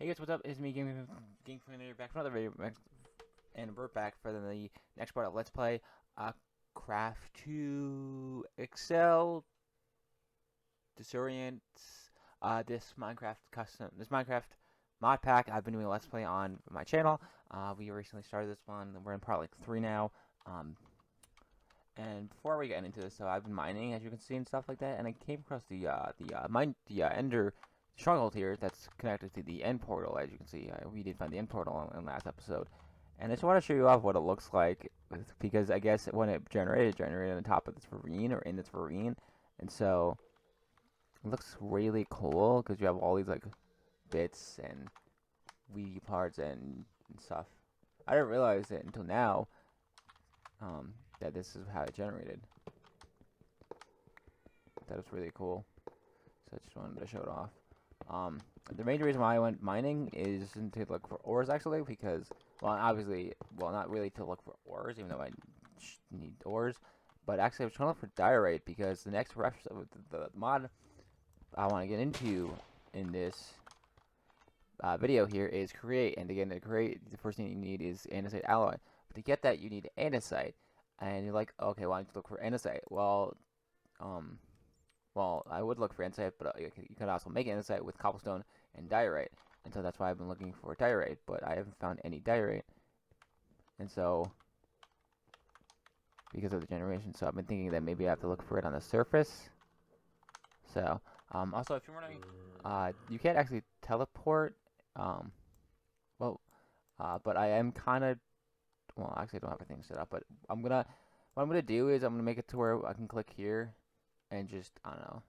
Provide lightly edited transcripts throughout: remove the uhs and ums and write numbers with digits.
Hey guys, what's up? It's me, Game back for another video, and we're back for the next part of Let's Play Craft to Excel, Disorient, this Minecraft mod pack I've been doing a Let's Play on my channel. We recently started this one, we're in part like 3 now, and before we get into this, so I've been mining, as you can see, and stuff like that, and I came across the Ender stronghold here that's connected to the end portal. As you can see, we did find the end portal in last episode, and I just want to show you off what it looks like, because I guess when it generated on the top of this ravine, or in this ravine, and so it looks really cool because you have all these like bits and weedy parts and stuff. I didn't realize it until now, that this is how it generated. That was really cool, so I just wanted to show it off. The main reason why I went mining is to look for ores, actually, because, well, obviously, well, not really to look for ores, even though I need ores, but actually I was trying to look for diorite, because the next reference of the mod I want to get into in this video here is create, and again, to create, the first thing you need is andesite alloy, but to get that, you need andesite, and you're like, okay, well, I need to look for andesite. Well, I would look for andesite, but you could also make andesite with cobblestone and diorite. And so that's why I've been looking for diorite, but I haven't found any diorite. And so, because of the generation, so I've been thinking that maybe I have to look for it on the surface. So, also, if you're wondering, you can't actually teleport. But I am kind of, well, actually I don't have everything set up, but what I'm gonna do is I'm gonna make it to where I can click here and just, I don't know.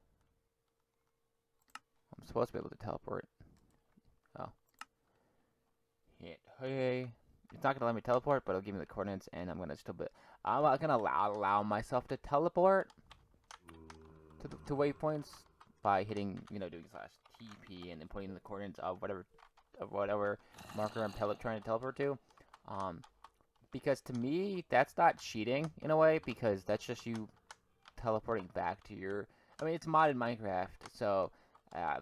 I'm supposed to be able to teleport. Oh. Hit. Hey. It's not gonna let me teleport, but it'll give me the coordinates, and I'm gonna I'm not gonna allow myself to teleport to waypoints by hitting, doing /TP and then putting in the coordinates of whatever marker I'm trying to teleport to. Because to me, that's not cheating in a way, because that's just you teleporting back to your, I mean, it's modded Minecraft, so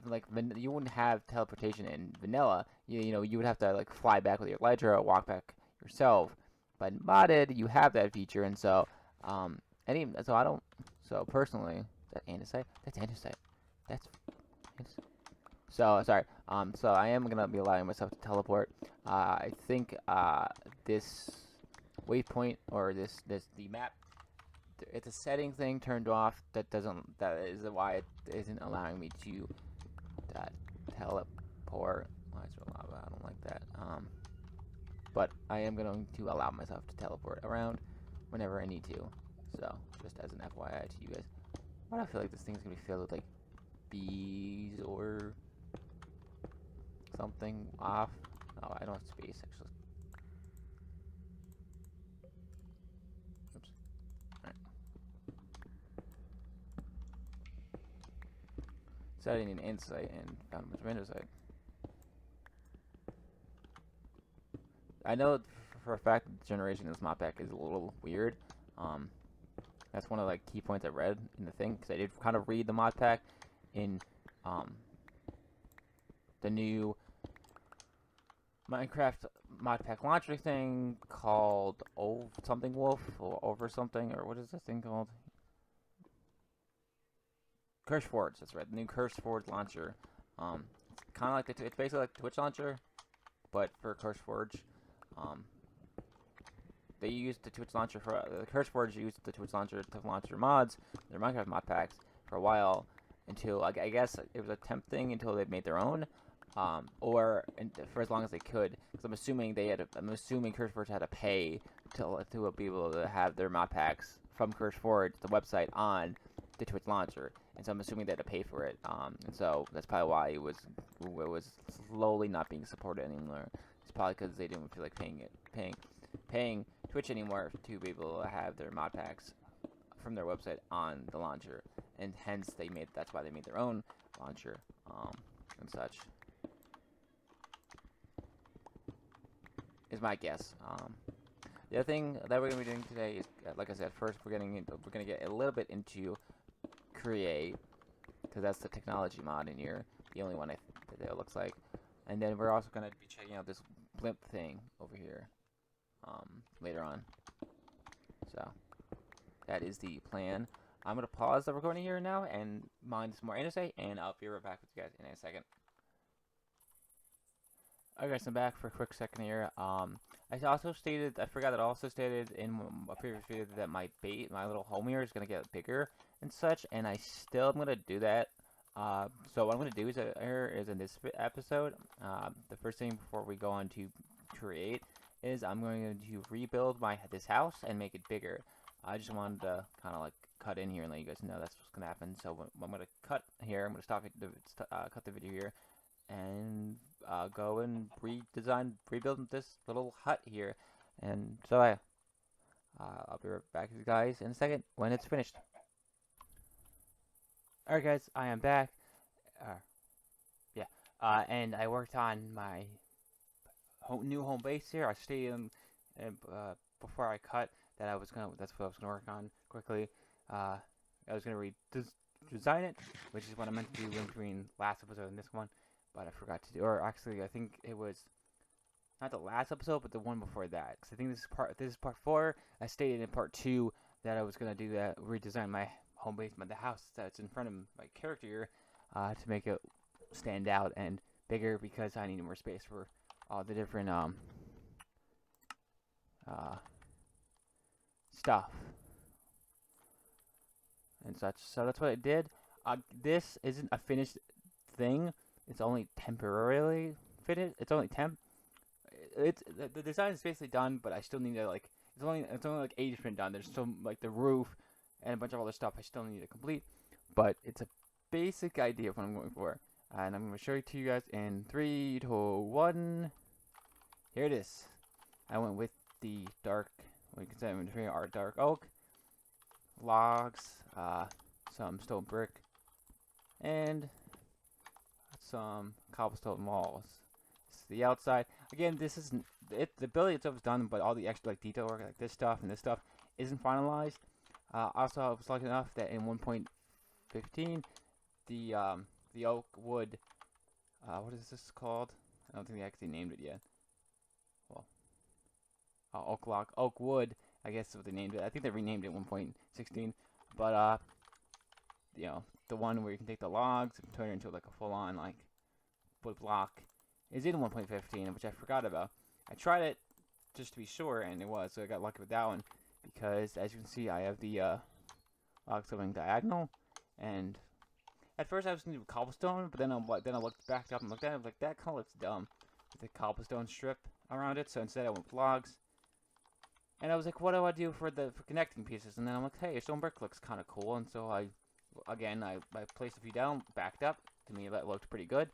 like you wouldn't have teleportation in vanilla. You would have to like fly back with your ledger or walk back yourself. But modded, you have that feature, and so so personally, is that andesite? That's andesite. That's andesite. So sorry. So I am gonna be allowing myself to teleport. I think this waypoint, or the map, it's a setting thing turned off. That is why it isn't allowing me to teleport. Why is it lava? I don't like that. But I am going to allow myself to teleport around whenever I need to. So just as an FYI to you guys. Why do I feel like this thing's gonna be filled with like bees or something off? Oh, I don't have space actually. Oops. Alright. Setting an insight and found a bunch of andesite. I know for a fact the generation of this Modpack is a little weird. That's one of the key points I read in the thing, because I did kind of read the Modpack in the new Minecraft Modpack launcher thing called something Wolf or over something, or what is this thing called? CurseForge. That's right, the new CurseForge launcher. It's kind of like it's basically like Twitch launcher, but for CurseForge. They used the Twitch launcher for the CurseForge used the Twitch launcher to launch their mods, their Minecraft mod packs, for a while, until I guess it was a temp thing until they made their own, or for as long as they could. Because I'm assuming CurseForge had to pay to be able to have their mod packs from CurseForge, the website, on the Twitch launcher, and so I'm assuming they had to pay for it. And so that's probably why it was slowly not being supported anymore. It's probably because they didn't feel like paying Twitch anymore to be able to have their mod packs from their website on the launcher, and hence that's why they made their own launcher, and such. Is my guess. The other thing that we're gonna be doing today is, like I said, first we're gonna get a little bit into create, because that's the technology mod in here, the only one that it looks like. And then we're also gonna be checking out this blimp thing over here later on. So that is the plan. I'm gonna pause the recording here now and mine some more NSA, and I'll be right back with you guys in a second. Alright guys, I'm back for a quick second here. I also stated, I forgot that I also stated in a previous video that my little home here is going to get bigger and such, and I still am going to do that. So what I'm going to do is in this episode, the first thing before we go on to create is I'm going to rebuild this house and make it bigger. I just wanted to kind of like cut in here and let you guys know that's what's going to happen. So I'm going to cut here, I'm going to stop it, cut the video here, and go and rebuild this little hut here. And so I'll be right back with you guys in a second when it's finished. Alright guys, I am back. And I worked on my new home base here. I stayed in, before I cut that that's what I was gonna work on quickly. I was gonna redesign it, which is what I meant to do in between last episode and this one. But I forgot to do, or actually, I think it was not the last episode, but the one before that. Because I think this is part 4. I stated in part 2 that I was gonna do that, redesign my home base, the house that's in front of my character here, to make it stand out and bigger because I needed more space for all the different stuff and such. So that's what I did. This isn't a finished thing. It's only temporarily finished. It's only temp. The design is basically done, but I still need to like. It's only like 80% done. There's still like the roof and a bunch of other stuff I still need to complete. But it's a basic idea of what I'm going for, and I'm going to show it to you guys in 3, 2, 1. Here it is. I went with the dark. We can say our dark oak, logs, some stone brick, and some cobblestone walls. This is the outside. Again, this isn't it. The building itself is done, but all the extra like detail work, like this stuff and this stuff, isn't finalized. Also, I was lucky enough that in 1.15, the oak wood. What is this called? I don't think they actually named it yet. Well, oak wood. I guess is what they named it. I think they renamed it 1.16, but you know, the one where you can take the logs and turn it into like a full-on like wood block is in 1.15, which I forgot about. I tried it just to be sure, and it was, so I got lucky with that one because, as you can see, I have the logs going diagonal, and at first I was going to do cobblestone, but then I looked back up and looked at it, like that kind of looks dumb with the cobblestone strip around it. So instead I went with logs. And I was like, what do I do for connecting pieces? And then I'm like, hey, stone brick looks kind of cool. And so I placed a few down, backed up. To me, that looked pretty good.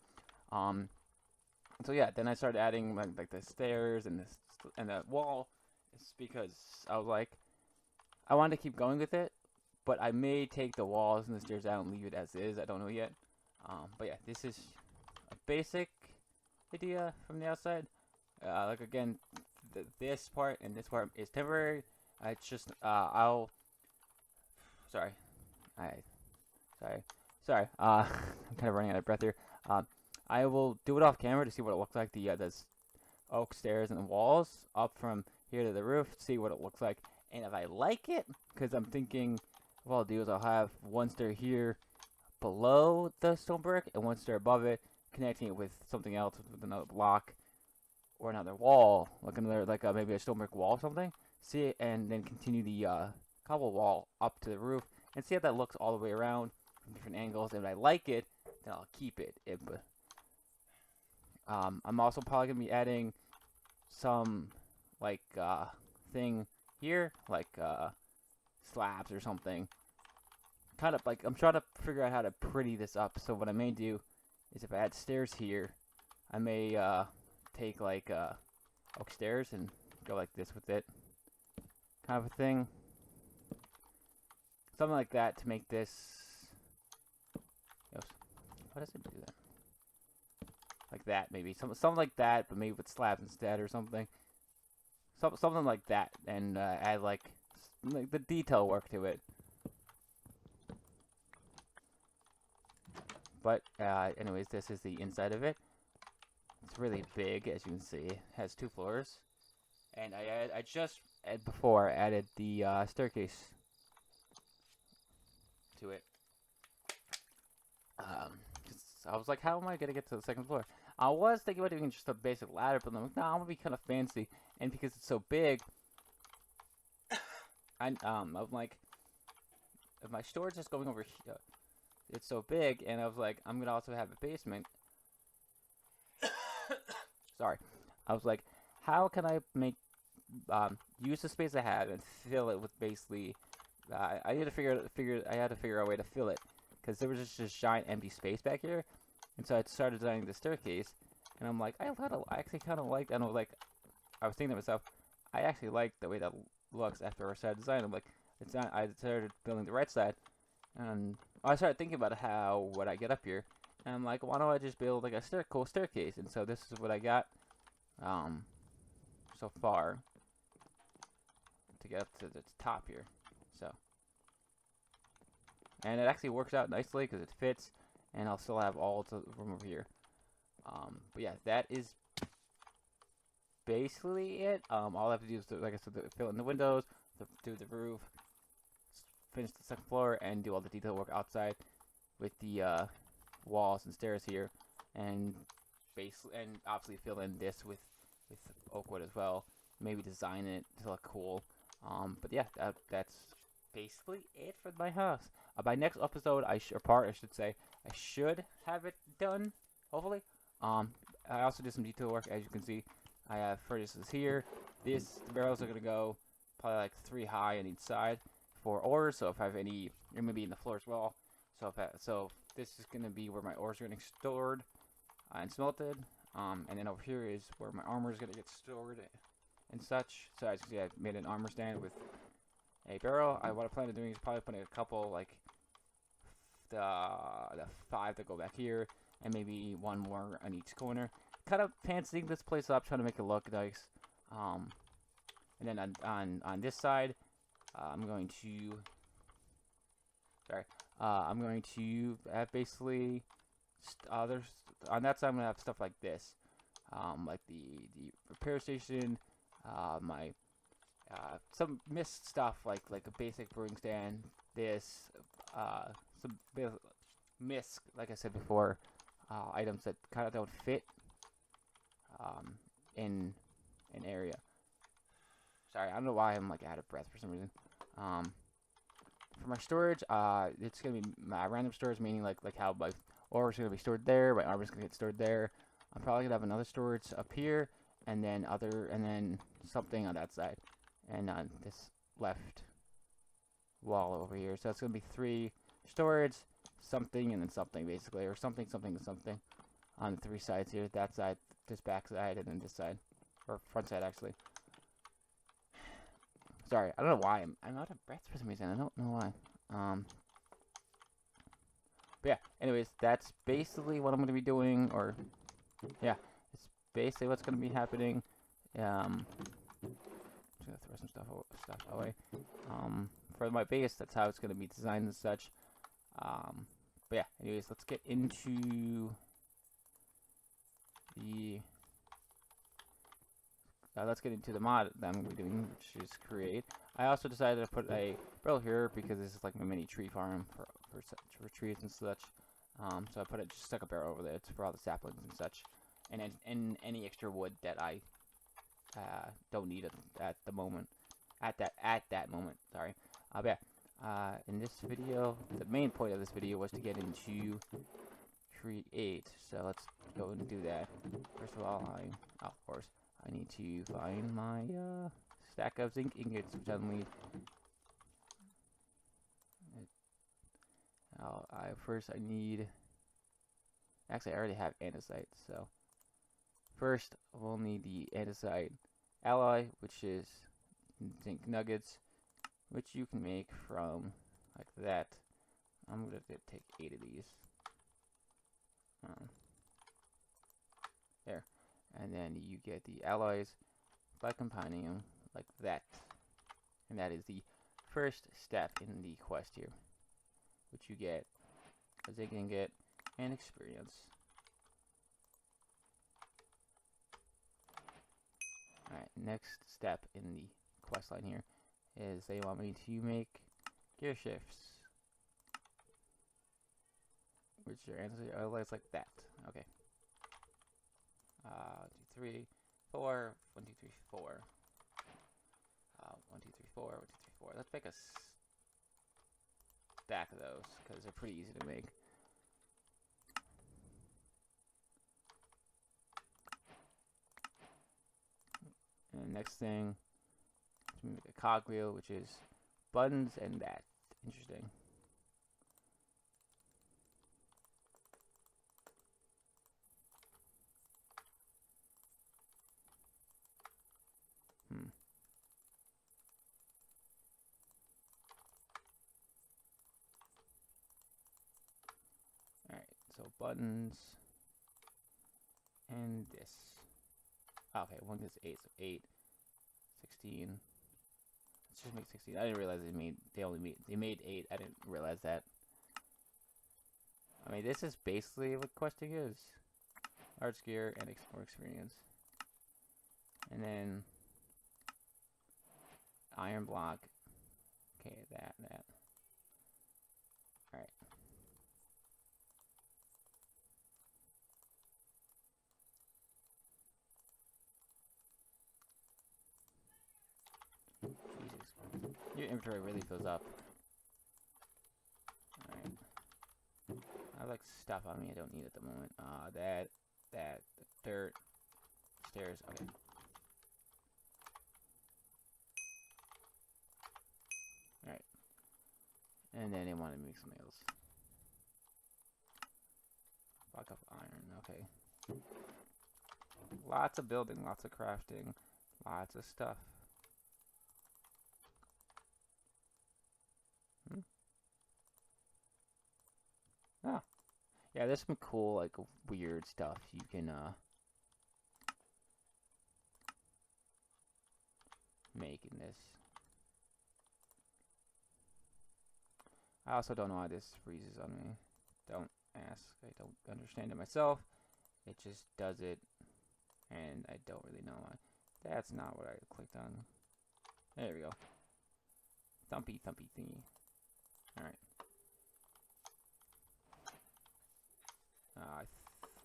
So yeah, then I started adding like the stairs and the wall. It's because I was like, I wanted to keep going with it, but I may take the walls and the stairs out and leave it as is. I don't know yet. But yeah, this is a basic idea from the outside. Like again, this part and this part is temporary. It's just I'm kind of running out of breath here. I will do it off camera to see what it looks like. The oak stairs and the walls up from here to the roof. See what it looks like, and if I like it, because I'm thinking what I'll do is I'll have one stair here below the stone brick and one stair above it, connecting it with something else with another block. Or another wall, like another, maybe a stone brick wall or something. See it, and then continue the cobble wall up to the roof, and see how that looks all the way around from different angles. If I like it, then I'll keep it. I'm also probably gonna be adding some thing here, slabs or something. Kind of like I'm trying to figure out how to pretty this up. So what I may do is if I add stairs here, I may take oak stairs and go like this with it, kind of a thing, something like that to make this. What does it do then? Like that, maybe something like that, but maybe with slabs instead or something. Something like that, and add like the detail work to it. But anyways, this is the inside of it. It's really big, as you can see. It has 2 floors. And I just before added the staircase to it. 'Cause I was like, how am I gonna get to the 2nd floor? I was thinking about doing just a basic ladder, but I'm like, nah, I'm gonna be kind of fancy. And because it's so big, I'm like, if my storage is going over here, it's so big, and I was like, I'm gonna also have a basement. Sorry, I was like, how can I make use the space I have and fill it with basically. I had to figure out a way to fill it because there was just this giant empty space back here, and so I started designing the staircase, and I'm like, I actually kind of liked. I was thinking to myself, I actually like the way that looks after I started designing. I'm like, it's not. I started building the right side, and I started thinking about how would I get up here, and I'm like, why don't I just build like a cool staircase? And so this is what I got, so far to get up to the top here. So, and it actually works out nicely because it fits, and I'll still have all the room over here. But yeah, that is basically it. All I have to do is, like I said, fill in the windows, do the roof, finish the 2nd floor, and do all the detail work outside with the walls and stairs here, and obviously fill in this with oak wood as well. Maybe design it to look cool. But yeah, that's basically it for my house. By next episode, I should say, I should have it done. Hopefully. I also did some detail work, as you can see. I have furnaces here. The barrels are gonna go probably like 3 high on each side for ores. So if I have any, or maybe in the floor as well. So this is gonna be where my ores are getting stored and smelted. And then over here is where my armor is gonna get stored and such. So as you can see, I made an armor stand with a barrel. What I plan on doing is probably putting a couple, like the 5 that go back here, and maybe 1 more on each corner. Kind of fancying this place up, trying to make it look nice. And then on this side, I'm going to have basically there's on that side I'm gonna have stuff like this, like the repair station, my some missed stuff like a basic brewing stand. This some missed, like I said before, items that kind of don't fit in an area. Sorry, I don't know why I'm like out of breath for some reason. For my storage, it's gonna be my random storage, meaning like how my ore is gonna be stored there, my armor is gonna get stored there. I'm probably gonna have another storage up here, and then something on that side, and on this left wall over here. So it's gonna be 3 storage, something, and then something basically, or something, something, and something on the 3 sides here. That side, this back side, and then this side, or front side actually. Sorry, I don't know why I'm out of breath for some reason. I don't know why. But yeah, anyways, that's basically what I'm gonna be doing, or yeah, it's basically what's gonna be happening. Just gonna throw some stuff away. For my base, that's how it's gonna be designed and such. But yeah, anyways, let's get into the mod that I'm going to be doing, which is create. I also decided to put a barrel here because this is like my mini tree farm for trees and such. So I just stuck a barrel over there for all the saplings and such, and any extra wood that I don't need at the moment. At that moment, sorry. But yeah, in this video, the main point of this video was to get into create. So let's go and do that. First of all, of course, I need to find my stack of zinc ingots, which I need. First I need. Actually, I already have andesite, so first we'll need the andesite alloy, which is zinc nuggets, which you can make from like that. I'm gonna take 8 of these. There, and then you get the alloys by combining them like that, and that is the first step in the quest here, which you get a zinc ingot and experience. Alright, next step in the quest line here is they want me to make gear shifts. Which your answer is like that. Okay. 2, 3, 4. 1, 2, 3, 4. 1, 2, 3, 4. 1, 2, 3, 4. Let's make a stack of those because they're pretty easy to make. And next thing, we make a cogwheel, which is buttons and that. Interesting. Alright, so buttons and this. Okay, one gets 8, so 8, 16. Let's just make 16. I didn't realize they made 8. I didn't realize that. I mean, this is basically what questing is. Arts gear and more experience. And then iron block. Okay, that. Alright. Jesus. Your inventory really fills up. Alright. I have like stuff on me I don't need at the moment. That, the dirt, stairs, okay. Alright. And then they want to make some nails. Block up iron, okay. Lots of building, lots of crafting, lots of stuff. Ah. Yeah, there's some cool, like, weird stuff you can, make in this. I also don't know why this freezes on me. Don't ask. I don't understand it myself. It just does it, and I don't really know why. That's not what I clicked on. There we go. Thumpy thingy. Alright.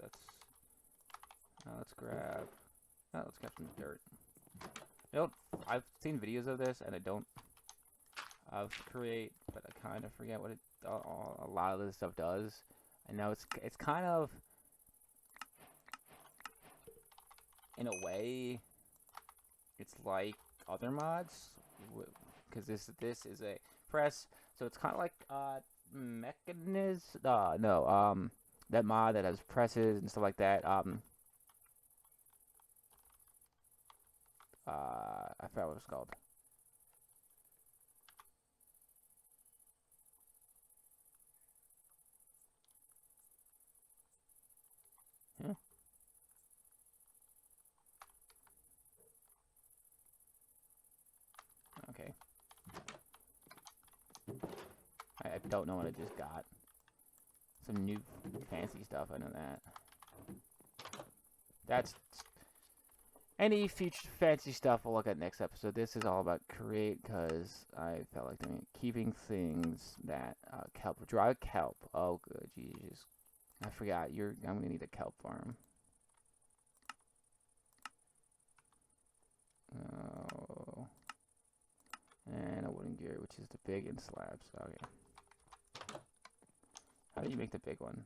Let's grab some dirt. I've seen videos of this, and I don't create, but I kind of forget what a lot of this stuff does. I know it's kind of, in a way, it's like other mods, because this is a press, so it's kind of like mechanism. That mod that has presses and stuff like that. I forgot what it's called. Yeah. Okay. I don't know what I just got. Some new fancy stuff, I know that. That's any future fancy stuff we'll look at next episode. This is all about create, because I felt like keeping things that kelp. Dry kelp. Oh, good. Jesus. I forgot. I'm gonna need a kelp farm. Oh. And a wooden gear, which is the big and slabs. Okay. How do you make the big one?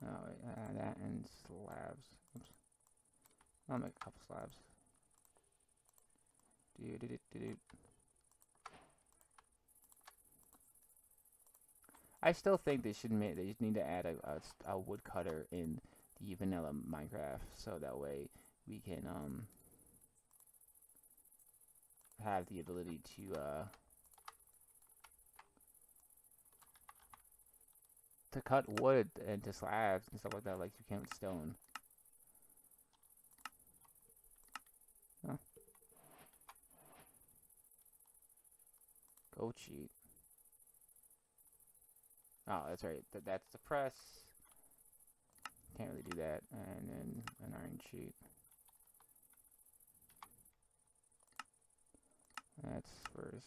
Oh, wait, that and slabs. Oops. I'll make a couple slabs. I still think they just need to add a woodcutter in the vanilla Minecraft, so that way we can have the ability to cut wood into slabs and stuff like that, like you can with stone. Huh. Go cheat. Oh, that's right. That's the press. Can't really do that. And then an iron sheet. That's first.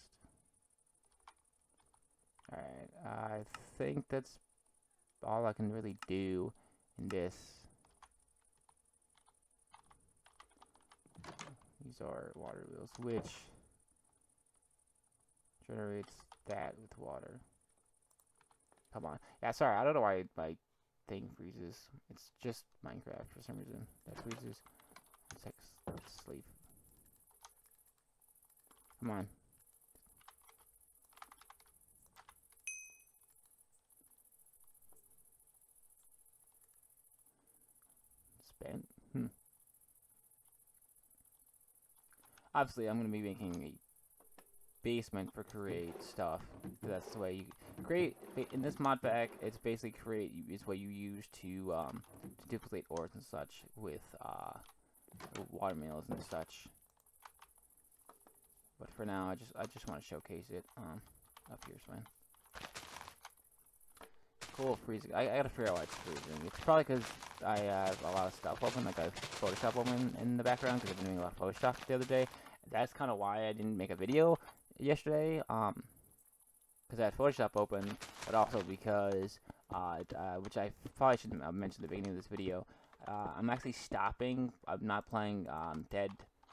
Alright, I think that's all I can really do in this. These are water wheels, which generates that with water. Come on. Yeah, sorry, I don't know why my thing freezes. It's just Minecraft for some reason that freezes. Let's sleep. Come on. Spent. Obviously, I'm going to be making a basement for create stuff. That's the way you create in this mod pack. It's basically create is what you use to duplicate ores and such with watermills and such. But for now, I just want to showcase it. Up here's fine. Cool, freezing. I gotta figure out why it's freezing. It's probably because I have a lot of stuff open, like I have Photoshop open in the background, because I've been doing a lot of Photoshop the other day. That's kind of why I didn't make a video yesterday, because I had Photoshop open, but also because, which I probably shouldn't have mentioned at the beginning of this video, I'm actually stopping. I'm not playing Dead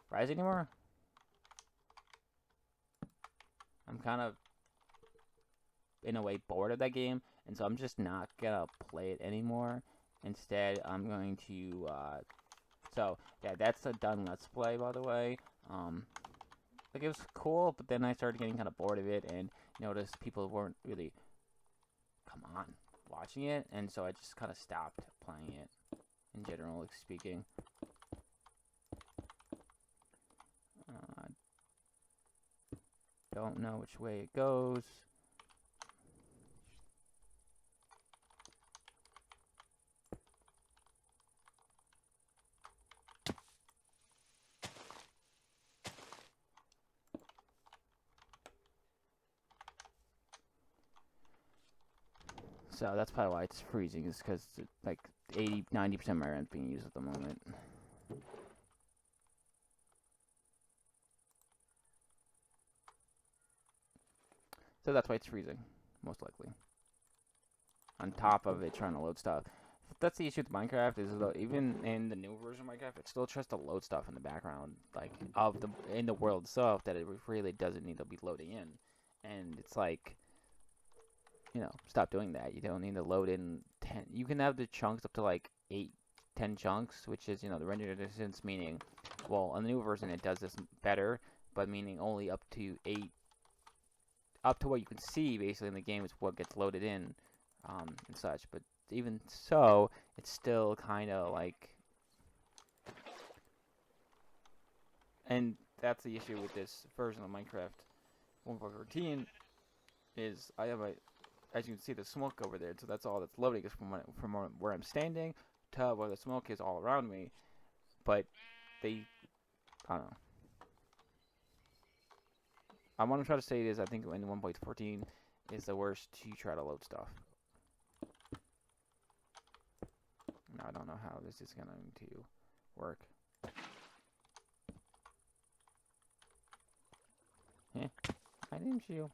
Rise anymore. I'm kind of, in a way, bored of that game, and so I'm just not gonna play it anymore. Instead, I'm going to, so, yeah, that's a done Let's Play, by the way. Like, it was cool, but then I started getting kind of bored of it, and noticed people weren't really, watching it, and so I just kind of stopped playing it, in general speaking. Don't know which way it goes. So that's probably why it's freezing, is because like 80–90% of my rent's being used at the moment. So that's why it's freezing, most likely. On top of it trying to load stuff. That's the issue with Minecraft, is that even in the new version of Minecraft, it still tries to load stuff in the background, like in the world itself, that it really doesn't need to be loading in. And it's like, stop doing that. You don't need to load in 10. You can have the chunks up to like 8–10 chunks, which is, the render distance, meaning, well, on the new version it does this better, but meaning only up to 8, up to what you can see basically in the game is what gets loaded in, and such. But even so, it's still kind of like, and that's the issue with this version of Minecraft 1.14, is I have as you can see, the smoke over there, so that's all that's loading, is from where I'm standing to where the smoke is all around me. But I don't know. I want to try to say it is, I think in 1.14 is the worst to try to load stuff. Now I don't know how this is going to work. Yeah, I didn't you.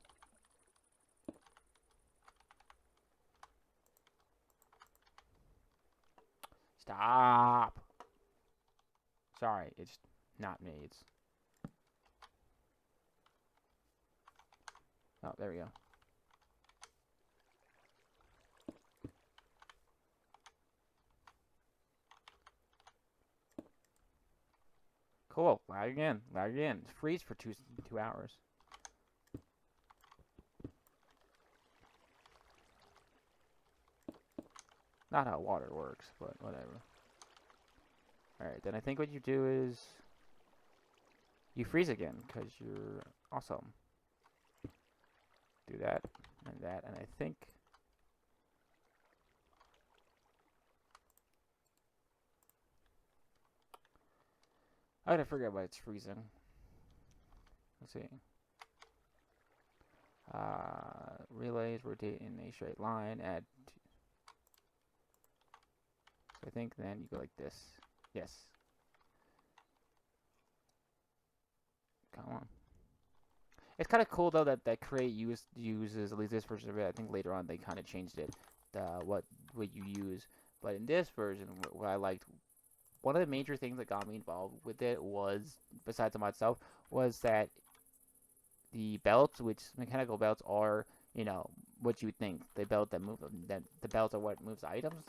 Stop! Sorry, it's not me. It's... Oh, there we go. Cool. Lag again. Lag again. Freeze for 2 hours. Not how water works, but whatever. Alright, then I think what you do is you freeze again, because you're awesome. Do that, and I think... I gotta figure out why it's freezing. Let's see. Relays rotate in a straight line. Add. So I think then you go like this. Yes. Come on. It's kind of cool though that create uses at least this version of it. I think later on they kind of changed it, what you use. But in this version, what I liked, one of the major things that got me involved with it was, besides the mod itself, was that the belts, which mechanical belts are, what you would think, the belt that move that the belts are what moves items.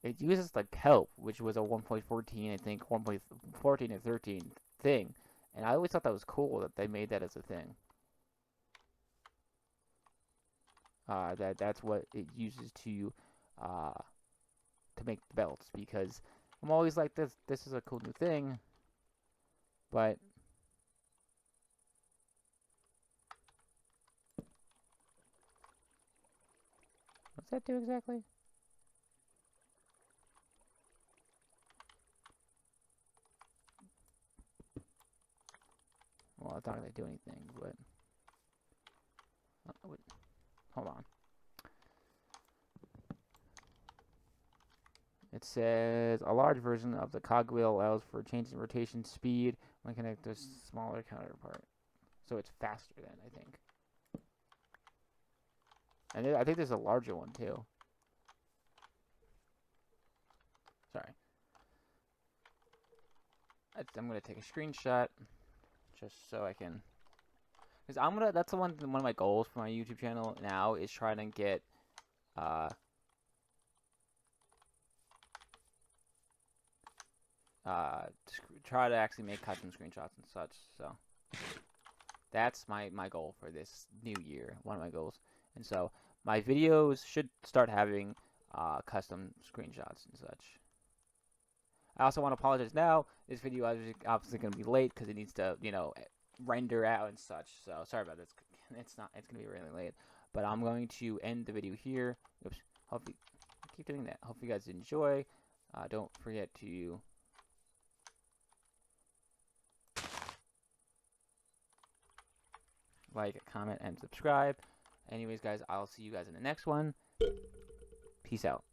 It uses like help, which was a 1.14, I think 1.14 or 13 thing, and I always thought that was cool that they made that as a thing. That's what it uses to make the belts, because I'm always like, this is a cool new thing, but what's that do exactly? Well, it's not gonna do anything, but hold on. It says a large version of the cogwheel allows for changing rotation speed when connected to a smaller counterpart. So it's faster then, I think. And I think there's a larger one too. Sorry. I'm gonna take a screenshot just so I can, because that's one of my goals for my YouTube channel now is trying to get try to actually make custom screenshots and such. So that's my goal for this new year, one of my goals. And so my videos should start having custom screenshots and such. I also want to apologize now. This video is obviously going to be late because it needs to, render out and such. So sorry about this. It's going to be really late. But I'm going to end the video here. Oops. Hopefully, keep doing that. Hope you guys enjoy. Don't forget to like, comment, and subscribe. Anyways, guys, I'll see you guys in the next one. Peace out.